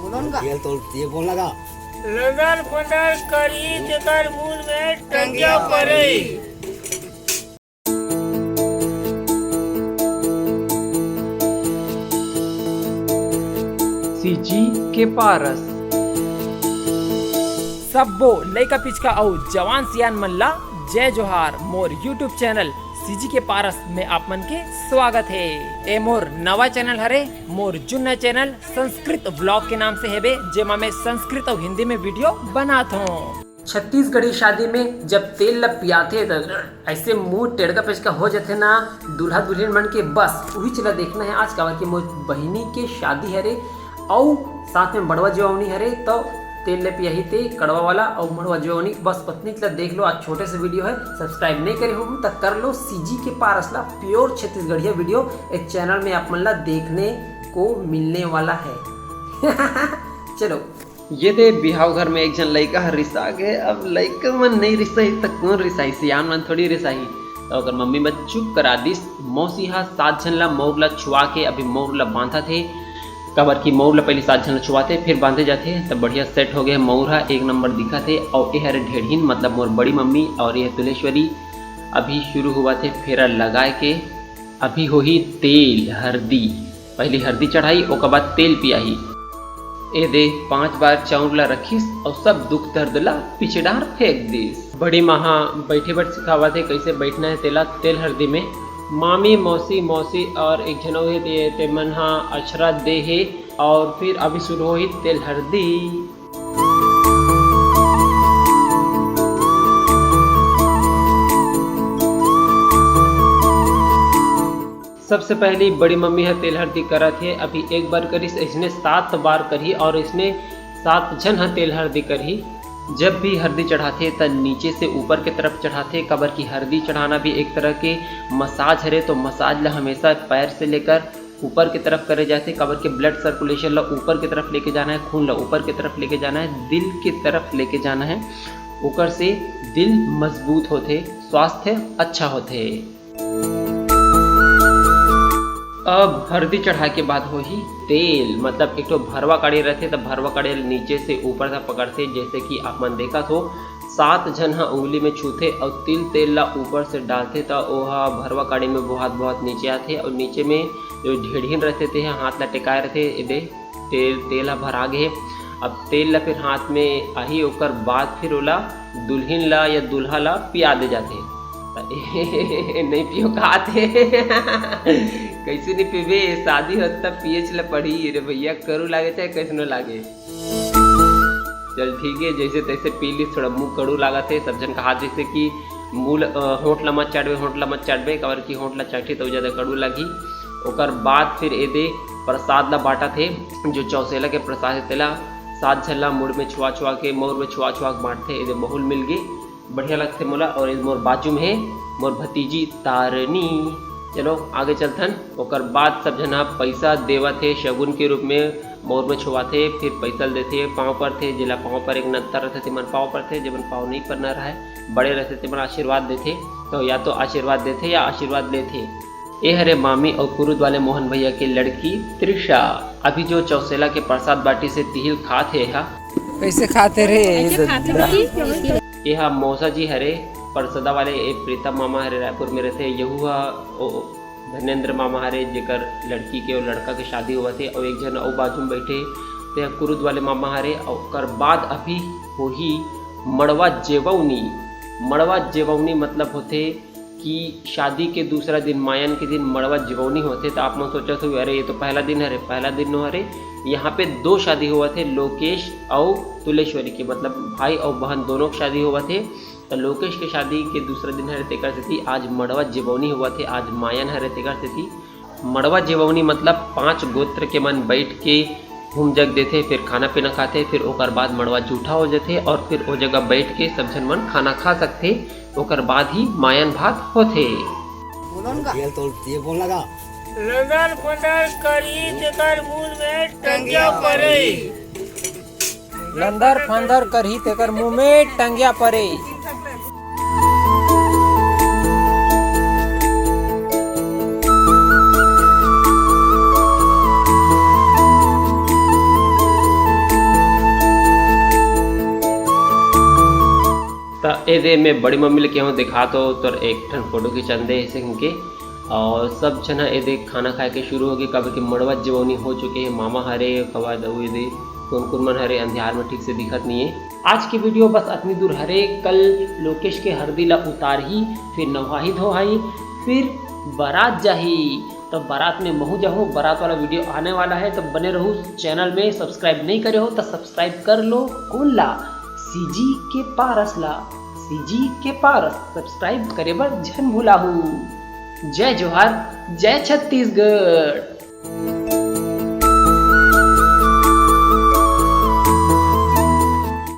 तेल तो ये बोल लगा लंदर फंदर करी तेकर मुंह में टंगिया पड़े। सीजी के पारस सबो लइका पिचका और जवान सियान मन ला जय जोहार। मोर यूट्यूब चैनल सीजी के पारस में आप मन के स्वागत है। ए मोर नवा चैनल हरे, मोर जुन्ना चैनल संस्कृत ब्लॉग के नाम से है बे, जेमा मैं संस्कृत और हिंदी में वीडियो बनाता हूँ। छत्तीसगढ़ी शादी में जब तेल ला पियाथे तो ऐसे मुंह टेढ़का पेचका हो जाते ना दूल्हा दुल्हन मन के, बस वही चला देखना है आज काबर की मोर बहिनी के शादी हरे और साथ में मड़वा जवानी हरे, तो तेल ले पियाही थे कड़वा वाला और मड़वा जवानी। बस पत्नी के देख लो, आज छोटे से वीडियो है, सब्सक्राइब नहीं करे हो तो कर लो। सीजी के पारस ला प्योर छत्तीसगढ़िया वीडियो एक चैनल में आप मन ला देखने को मिलने वाला है। चलो ये दे बिहाव घर में एक जन लड़का हर रिसा गए। अब लड़का मन नहीं रिसाई तो कौन रिसाई, सियान मन थोड़ी रिसाई। तो अगर मम्मी मत चुप करा दिस, मौसी हा 7 जन ला मोर ला छुआ के अभी मोर ला बांधा थे। कबर की मोर ला पहले 7 जन छुआते फिर बांधे जाते, तब बढ़िया सेट हो गए। मोर हा 1 नंबर दिखा थे। और ये हरे ढेढ़ीन मतलब मोर बड़ी मम्मी और यह तुलेश्वरी अभी शुरू हुआ थे फेरा लगाए के। अभी हो ही तेल हल्दी, पहले हल्दी चढ़ाई और बाद तेल पियाही। ए दे 5 बार चाउर ला रखीस और सब दुख दर्द ला पीछे डार फेंक दिस। बड़ी महा बैठे बैठ सिखावा थे कैसे बैठना है तेला तेल हल्दी में। मामी मौसी मौसी और एक जनो है ते मन हा अक्षरा दे है। और फिर अभी शुरू हो ही तेल हल्दी। सबसे पहली बड़ी मम्मी है तेल हल्दी करा थे। अभी एक बार करी, इसने 7 बार करी और इसमें 7 जन है तेल हल्दी करी। जब भी हल्दी चढ़ाते तो नीचे से ऊपर की तरफ चढ़ाते, कबर की हल्दी चढ़ाना भी एक तरह के मसाज हरे। तो मसाज ला हमेशा पैर से लेकर ऊपर की तरफ करे जाते, कबर के ब्लड सर्कुलेशन ला ऊपर की तरफ लेके जाना है, खून ला ऊपर की तरफ लेके जाना है, दिल की तरफ लेके जाना है। ऊपर से दिल मजबूत होते, स्वास्थ्य अच्छा होते। अब हल्दी चढ़ा के बाद हो ही तेल, मतलब एक तो भरवा कड़े रहते तो भरवा कड़े नीचे से ऊपर तक पकड़ते, जैसे कि आप मन देखा तो 7 जन हाँ उंगली में छूते और तिल तेल ला ऊपर से डालते तो वह भरवा कड़े में बहुत नीचे आते। और नीचे में जो ढेढ़ीन रहते थे हाथ ला टिकाए रहते, इधे तेल भरा गए। अब तेल ला फिर हाथ में आई, ओकर बाद फिर ओला दुल्हन ला या दूल्हा ला पिया दे जाते। नहीं पियो खाते कैसे नहीं पीबे, शादी हो तब पिए चला पड़ी रे भैया, करू लागे चाहे कैसे न लागे। चल ठीक है, जैसे तैसे पी ली। थोड़ा मुंह कड़ू लागा थे सब जन कहा, जैसे कि मुँह होंठ ला मत चाटबे कबर की होंठ ला चाटी तो ज़्यादा कड़ू लगी। ओकर बाद फिर एदे प्रसाद ला बांटा थे, जो चौसेला के प्रसाद तेला 7 झल्ला मुड़ में छुआ के मोर में छुआ बांटते। एदे बहुल मिल गए, बढ़िया लगते मोला। और इस मोर बाजू में है मोर भतीजी तारनी। चलो आगे चलथन। ओकर बाद सब जना पैसा देवा थे शगुन के रूप में, मोर में छुआथे फिर पैसा देते। पाँव पर थे, जिला पाँव पर एक नत्ता रहते थे मन पाँव पर थे, जब पाँव नहीं पर न रहा है बड़े रहते थे मन आशीर्वाद देते। तो या तो आशीर्वाद देते या आशीर्वाद लेते। ए हरे मामी और कुरुद वाले मोहन भैया की लड़की त्रिशा अभी जो चौसेला के प्रसाद बाटी से तिहिल खाते है। कैसे खाते रे? यह मौसा जी हरे परसदा वाले, एक प्रीतम मामा हरे रायपुर में रहते। यहू धनेन्द्र मामा हरे जेकर लड़की के और लड़का के शादी हुआ थे। और एक जन और बाजू में बैठे थे कुरुद वाले मामा हरे। और बाद अभी हो ही मड़वा जेवौनी। मड़वा जेवौनी मतलब होते कि शादी के दूसरा दिन मायन के दिन मड़वा जेवौनी होते। तो आप मन सोचते हो अरे ये तो पहला दिन हरे, पहला दिन नो हरे। यहाँ पे 2 शादी हुआ थे, लोकेश और तुलेश्वरी के, मतलब भाई और बहन दोनों की शादी हुआ थे। तो लोकेश के शादी के दूसरा दिन हरे तेकर से थी, आज मड़वा जेवौनी हुआ थे, आज मायन हरे तेकर से थी। मड़वा जेवौनी मतलब 5 गोत्र के मन बैठ के घूम जग देते, फिर खाना पीना खाते, फिर ओकर बाद मड़वा जूठा हो जाते और फिर वो जगह बैठ के सब जन मन खाना खा सकते। ओकर बाद ही मायन भात होते। तेल तो ये बोल लगा लंदर फंदर करी तेकर मुंह में टंगिया पड़े। लंदर फंदर करही तेकर मुंह में टंगिया पड़े। ए दे मैं बड़ी मम्मी ले कहूँ दिखा तो एक ठन फोटो खिंचन दे ऐसे के। और सब जना ए दे खाना खाए के शुरू हो गए, कब कि मड़वा जवनी हो चुके हैं। मामा हरे कवा दऊ ए दे कौन मन हरे अंधियार में ठीक से दिखत नहीं है। आज की वीडियो बस इतनी दूर हरे। कल लोकेश के हरदी ला उतार ही, फिर नवाही धोहाई, फिर बारात जाही। तब बारात में महू जाहू, बारात वाला वीडियो आने वाला है। तब बने रहू चैनल में। सब्सक्राइब नहीं करे हो तो सब्सक्राइब कर लो। कौन ला? सीजी के पारस ला, सीजी के पारस सब्सक्राइब करे बर जन भूला हूँ। जय जोहार, जय छत्तीसगढ़।